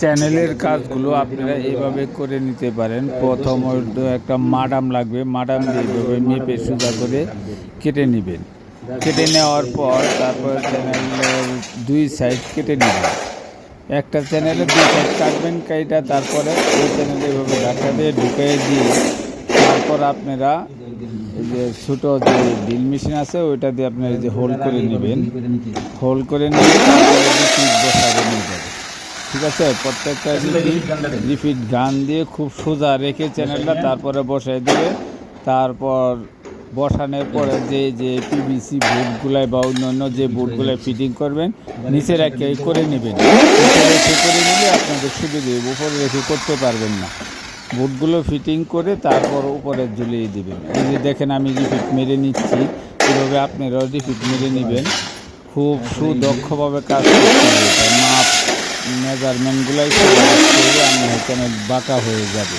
চ্যানেলের কাজগুলো আপনারা এইভাবে করে নিতে পারেন। প্রথমত একটা মাডাম লাগবে, মাডাম দিয়ে এইভাবে মেপে সোজা করে কেটে নেবেন। কেটে নেওয়ার পর তারপর চ্যানেলের দুই সাইড কেটে নেবেন। একটা চ্যানেলের দুই সাইড কাটবেন, কাইটা তারপরে ওই চ্যানেলে এইভাবে ধাক্কা দিয়ে ঢুকিয়ে দিয়ে তারপর আপনারা এই যে ছোটো যে ড্রিল মেশিন আছে ওইটা দিয়ে আপনারা এই যে হোল করে নেবেন। হোল করে নিয়ে তারপরে রিপিট বসাবেন এইভাবে। ঠিক আছে, প্রত্যেকটা রিপিট গান দিয়ে খুব সোজা রেখে চ্যানেলটা তারপরে বসাই দেবে। তারপর বসানোর পরে যে পিভিসি বোর্ডগুলাই বা অন্য যে বোর্ডগুলাই ফিটিং করবেন নিচে রেখে করে নেবেন। নিচে রেখে করে নিলে আপনাদের সুবিধে, উপরে রেখে করতে পারবেন না। বোর্ডগুলো ফিটিং করে তারপর উপরে ঝুলিয়ে দেবেন। এই যে দেখেন আমি রিপিট মেরে নিচ্ছি, এভাবে আপনারাও রিপিট মেরে নেবেন। খুব সুদক্ষভাবে কাজ করতে হবে, মাপ মেজারমেন্টগুলাই আপনার চ্যানেল বাঁকা হয়ে যাবে।